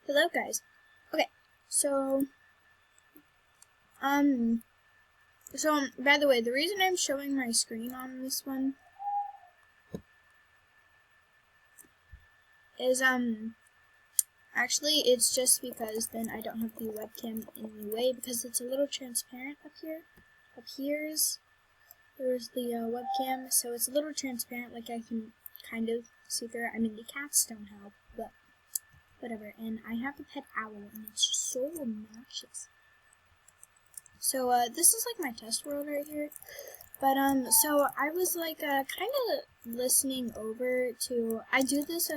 Hello guys. Okay, so by the way, the reason I'm showing my screen on this one is actually it's just because then I don't have the webcam in the way because it's a little transparent up here. There's the webcam, so it's a little transparent, like I can kind of see through it. I mean, the cats don't help, but whatever. And I have a pet owl, and it's just so obnoxious. So this is like my test world right here. But so I was like kind of listening over to. I do this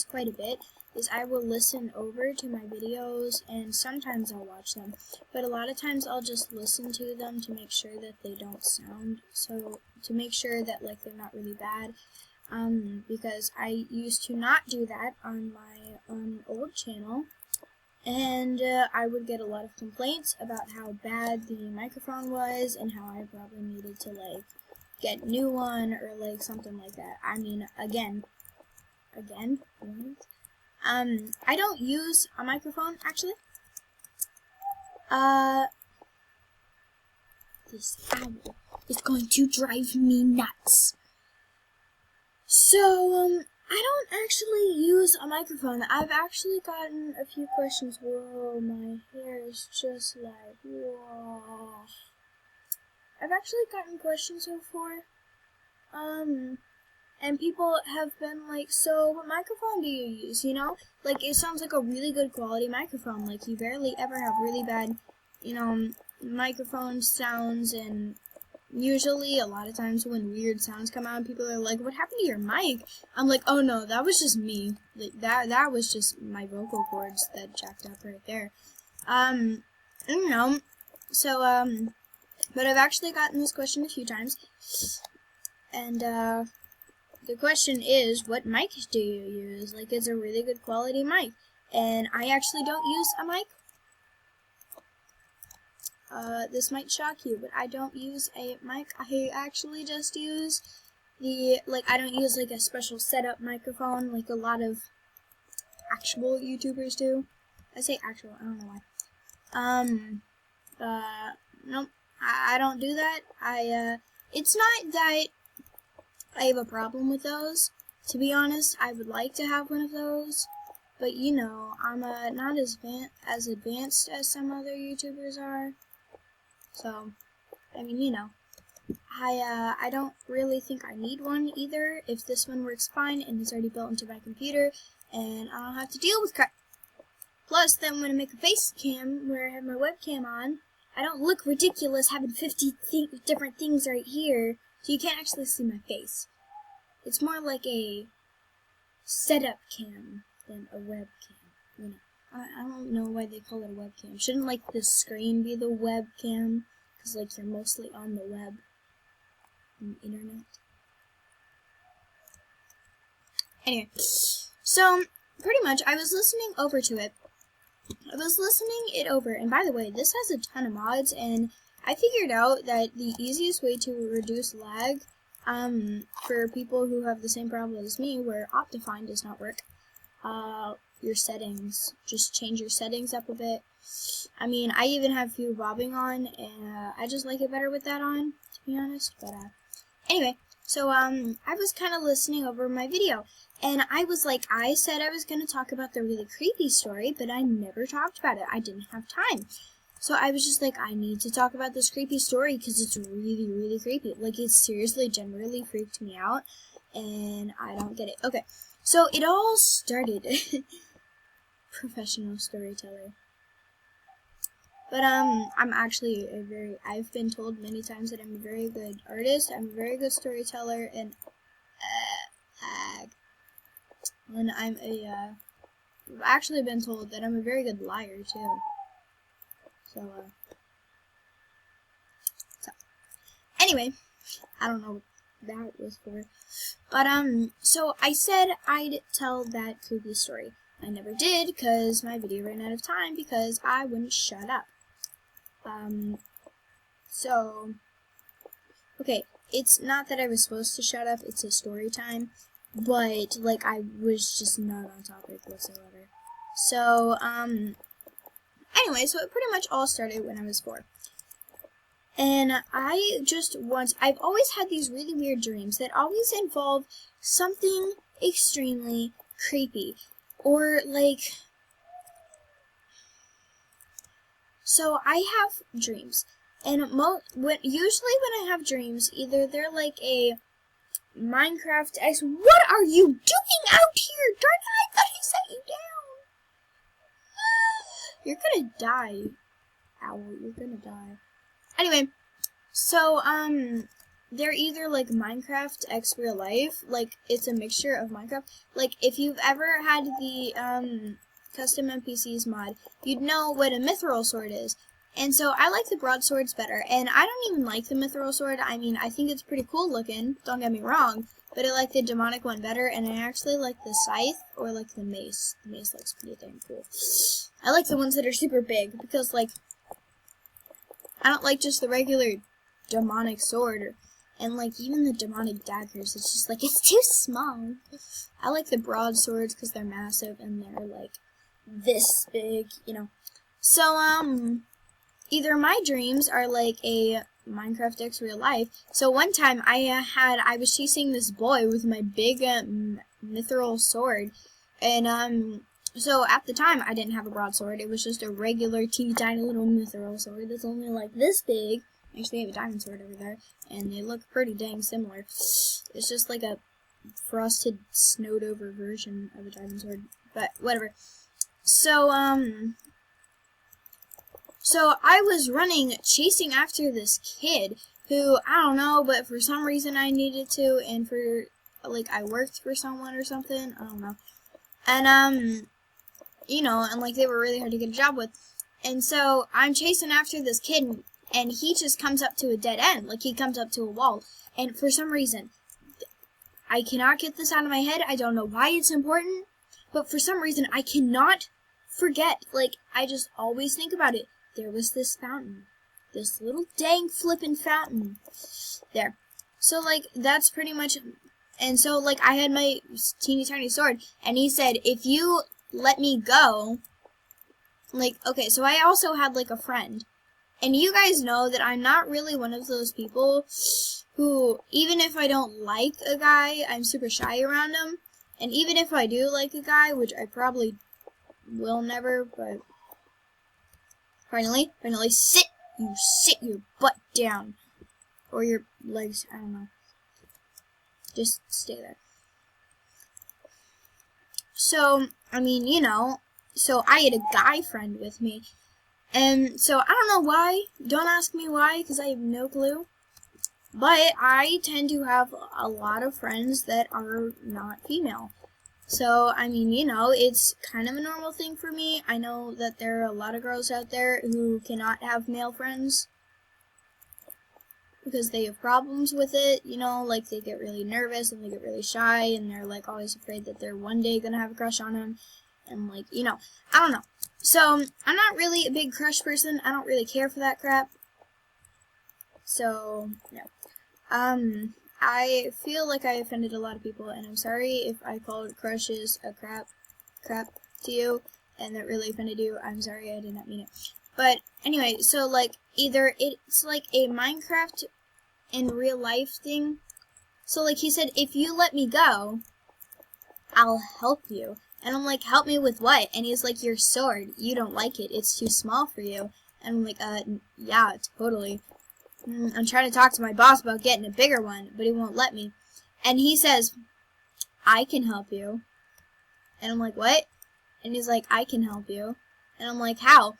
quite a bit. Is I will listen over to my videos, and sometimes I'll watch them, but a lot of times I'll just listen to them to make sure that they don't sound, so to make sure that like they're not really bad, because I used to not do that on my old channel, and I would get a lot of complaints about how bad the microphone was and how I probably needed to like get a new one or like something like that. I mean, again. I don't use a microphone, actually. This owl is going to drive me nuts. So, I don't actually use a microphone. I've actually gotten a few questions. Whoa, my hair is just like, whoa. I've actually gotten questions before. And people have been like, so what microphone do you use, you know? Like, it sounds like a really good quality microphone. Like, you barely ever have really bad, you know, microphone sounds. And usually, a lot of times when weird sounds come out, people are like, what happened to your mic? I'm like, oh no, that was just me. Like, that was just my vocal cords that jacked up right there. You know, so, but I've actually gotten this question a few times. And, the question is, what mic do you use? Like, it's a really good quality mic. And I actually don't use a mic. This might shock you, but I don't use a mic. I actually just use I don't use like a special setup microphone like a lot of actual YouTubers do. I say actual, I don't know why. Nope, I don't do that. It's not that I have a problem with those. To be honest, I would like to have one of those, but you know, I'm not as advanced as some other YouTubers are. So, I mean, you know, I don't really think I need one either. If this one works fine and is already built into my computer, and I don't have to deal with crap. Plus, then when I make a face cam where I have my webcam on, I don't look ridiculous having 50 different things right here. So you can't actually see my face. It's more like a setup cam than a webcam. You know, I don't know why they call it a webcam. Shouldn't like the screen be the webcam? Because like you're mostly on the web, on the internet. Anyway, so pretty much I was listening over to it. And by the way, this has a ton of mods, and I figured out that the easiest way to reduce lag, for people who have the same problem as me, where Optifine does not work, your settings. Just change your settings up a bit. I mean, I even have few bobbing on, and I just like it better with that on, to be honest. But anyway, so I was kind of listening over my video, and I was like, I said I was going to talk about the really creepy story, but I never talked about it. I didn't have time. So I was just like, I need to talk about this creepy story because it's really, really creepy. Like, it seriously, generally freaked me out, and I don't get it. Okay, so it all started. Professional storyteller. But, I'm actually I've been told many times that I'm a very good artist, I'm a very good storyteller, and I've actually been told that I'm a very good liar, too. So anyway, I don't know what that was for. But, so I said I'd tell that creepy story. I never did, because my video ran out of time, because I wouldn't shut up. So, okay, it's not that I was supposed to shut up, it's a story time, but, like, I was just not on topic whatsoever. So, anyway, so it pretty much all started when I was 4. And I've always had these really weird dreams that always involve something extremely creepy. Or, like, so I have dreams. And usually when I have dreams, either they're like a Minecraft What are you doing out here? Darn it, I thought he set you down. You're gonna die, owl. You're gonna die. Anyway, so, they're either like Minecraft X real life, like it's a mixture of Minecraft. Like if you've ever had the, custom NPCs mod, you'd know what a mithril sword is. And so I like the broadswords better, and I don't even like the mithril sword. I mean, I think it's pretty cool looking, don't get me wrong, but I like the demonic one better, and I actually like the scythe, or like the mace. The mace looks pretty dang cool. I like the ones that are super big, because like, I don't like just the regular demonic sword, and like even the demonic daggers, it's just like, it's too small. I like the broadswords because they're massive, and they're like, this big, you know. So, either my dreams are like a Minecraft X real life. So one time I was chasing this boy with my big mithril sword, and so at the time I didn't have a broadsword. It was just a regular teeny tiny little mithril sword that's only like this big. I actually have a diamond sword over there, and they look pretty dang similar. It's just like a frosted, snowed over version of a diamond sword, but whatever. So So I was chasing after this kid who, I don't know, but for some reason I needed to, and for, like, I worked for someone or something, I don't know. And, you know, and, like, they were really hard to get a job with. And so I'm chasing after this kid, and he just comes up to a dead end. Like, he comes up to a wall. And for some reason, I cannot get this out of my head. I don't know why it's important, but for some reason I cannot forget. Like, I just always think about it. There was this fountain. This little dang flippin' fountain. There. So, like, that's pretty much... And so, like, I had my teeny tiny sword, and he said, if you let me go... Like, okay, so I also had, like, a friend. And you guys know that I'm not really one of those people who, even if I don't like a guy, I'm super shy around him. And even if I do like a guy, which I probably will never, but... Finally, sit your butt down. Or your legs, I don't know. Just stay there. So, I mean, you know, so I had a guy friend with me. And so, I don't know why. Don't ask me why, because I have no clue. But I tend to have a lot of friends that are not female. So, I mean, you know, it's kind of a normal thing for me. I know that there are a lot of girls out there who cannot have male friends because they have problems with it, you know, like they get really nervous and they get really shy and they're, like, always afraid that they're one day gonna have a crush on them and, like, you know, I don't know. So, I'm not really a big crush person. I don't really care for that crap. So, no. I feel like I offended a lot of people, and I'm sorry if I called crushes a crap to you, and that really offended you. I'm sorry, I did not mean it. But, anyway, so, like, either it's, like, a Minecraft in real life thing. So, like, he said, if you let me go, I'll help you. And I'm like, help me with what? And he's like, your sword. You don't like it. It's too small for you. And I'm like, yeah, totally. I'm trying to talk to my boss about getting a bigger one, but he won't let me. And he says, I can help you. And I'm like, what? And he's like, I can help you. And I'm like, how?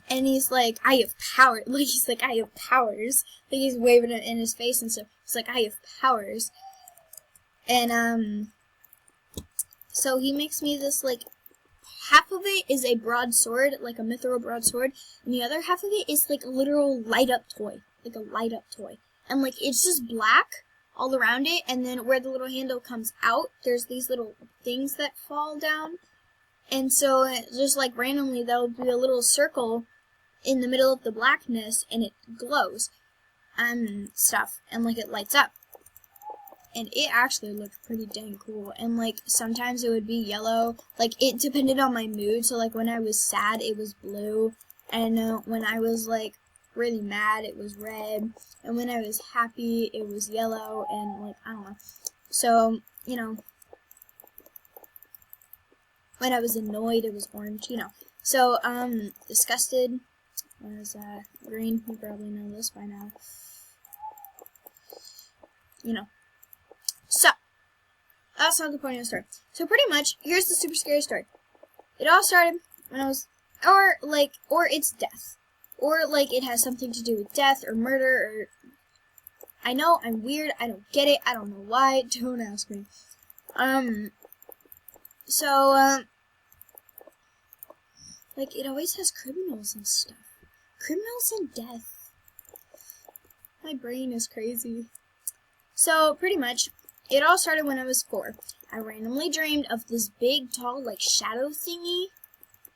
And he's like, I have power. Like, he's like, I have powers. Like, he's waving it in his face and stuff. He's like, I have powers. And, so he makes me this, like, half of it is a broadsword, like a mithril broadsword, and the other half of it is like a literal light-up toy. Like a light-up toy. And like, it's just black all around it, and then where the little handle comes out, there's these little things that fall down. And so, just like randomly, there'll be a little circle in the middle of the blackness, and it glows and stuff, and like it lights up. and it actually looked pretty dang cool. And like sometimes it would be yellow, like it depended on my mood. So like when I was sad, it was blue, and when I was like really mad, it was red, and when I was happy, it was yellow, and like I don't know. So you know, when I was annoyed, it was orange. You know. So disgusted was green. You probably know this by now. You know. So, that's not the point of the story. So pretty much, here's the super scary story. It all started when I was, or it's death. Or like it has something to do with death or murder or, I know, I'm weird, I don't get it, I don't know why, don't ask me. Like it always has criminals and stuff. Criminals and death. My brain is crazy. So, pretty much, it all started when I was 4. I randomly dreamed of this big, tall, like, shadow thingy.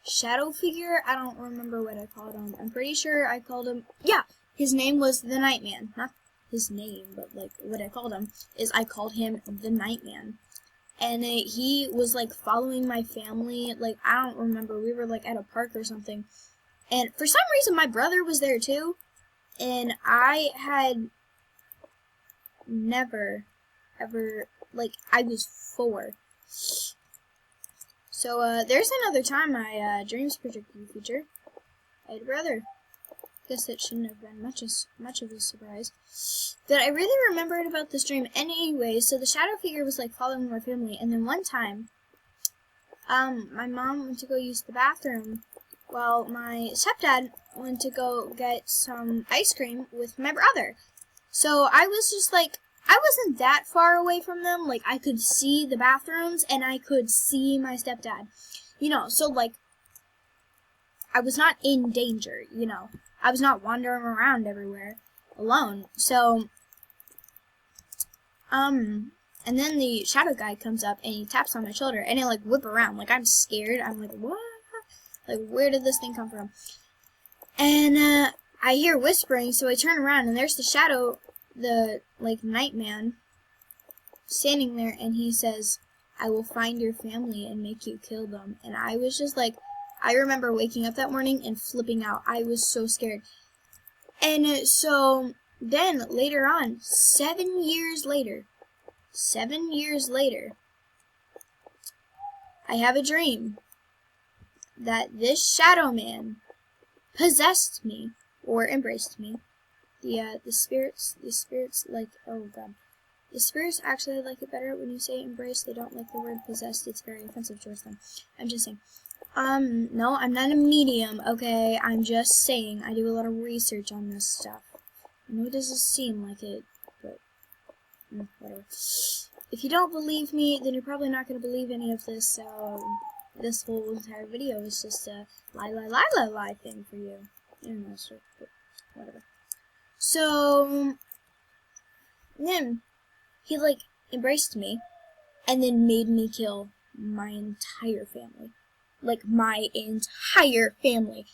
Shadow figure? I don't remember what I called him. I'm pretty sure I called him... Yeah! His name was the Nightman. Not his name, but, like, what I called him is I called him the Nightman. And he was, like, following my family. Like, I don't remember. We were, like, at a park or something. And for some reason, my brother was there, too. And I had... never, ever, like, I was 4. So, there's another time my dreams predicted the future. I'd rather, guess it shouldn't have been much of a surprise. That I really remembered about this dream anyway, so the shadow figure was, like, following my family, and then one time, my mom went to go use the bathroom, while my stepdad went to go get some ice cream with my brother. So I was just like, I wasn't that far away from them. Like, I could see the bathrooms, and I could see my stepdad. You know, so, like, I was not in danger, you know. I was not wandering around everywhere alone. So, and then the shadow guy comes up, and he taps on my shoulder, and I, like, whip around. Like, I'm scared. I'm like, what? Like, where did this thing come from? And, I hear whispering, so I turn around, and there's the shadow, the, like, Nightman, standing there, and he says, I will find your family and make you kill them. And I was just like, I remember waking up that morning and flipping out. I was so scared. And so, then, later on, 7 years later, I have a dream that this shadow man possessed me, or embraced me. The spirits, like, oh god. The spirits actually like it better when you say embrace. They don't like the word possessed. It's very offensive towards them. I'm just saying. No, I'm not a medium, okay? I'm just saying. I do a lot of research on this stuff. I know it doesn't seem like it, but, whatever. If you don't believe me, then you're probably not going to believe any of this, so this whole entire video is just a lie thing for you. I don't know, sir, but whatever. So, then, he, like, embraced me, and then made me kill my entire family. Like, my entire family.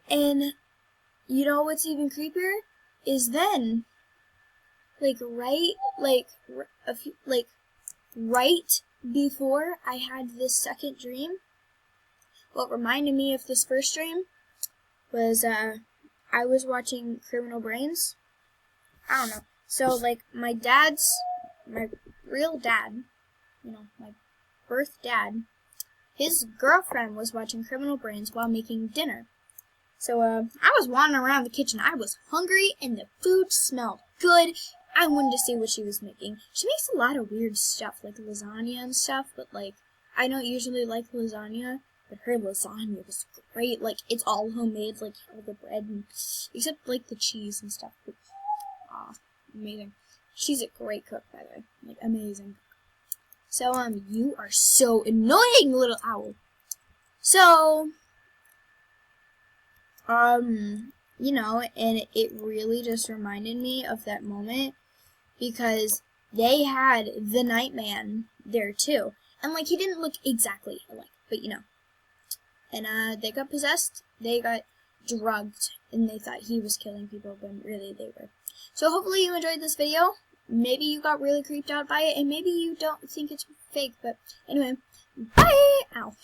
And, you know what's even creepier? Is then, right before I had this second dream, what reminded me of this first dream was, I was watching Criminal Brains. I don't know. So, like, my real dad, you know, my birth dad, his girlfriend was watching Criminal Brains while making dinner. So, I was wandering around the kitchen. I was hungry, and the food smelled good. I wanted to see what she was making. She makes a lot of weird stuff, like lasagna and stuff, but, like, I don't usually like lasagna. But her lasagna was great. Like, it's all homemade, like, all the bread, and, except, like, the cheese and stuff. But, amazing. She's a great cook, by the way. Like, amazing. So, you are so annoying, little owl. So, you know, and it really just reminded me of that moment, because they had the Nightman there, too. And, like, he didn't look exactly alike, but, you know. And, they got possessed, they got drugged, and they thought he was killing people, but really they were. So hopefully you enjoyed this video. maybe you got really creeped out by it, and maybe you don't think it's fake, but anyway, bye! Ow.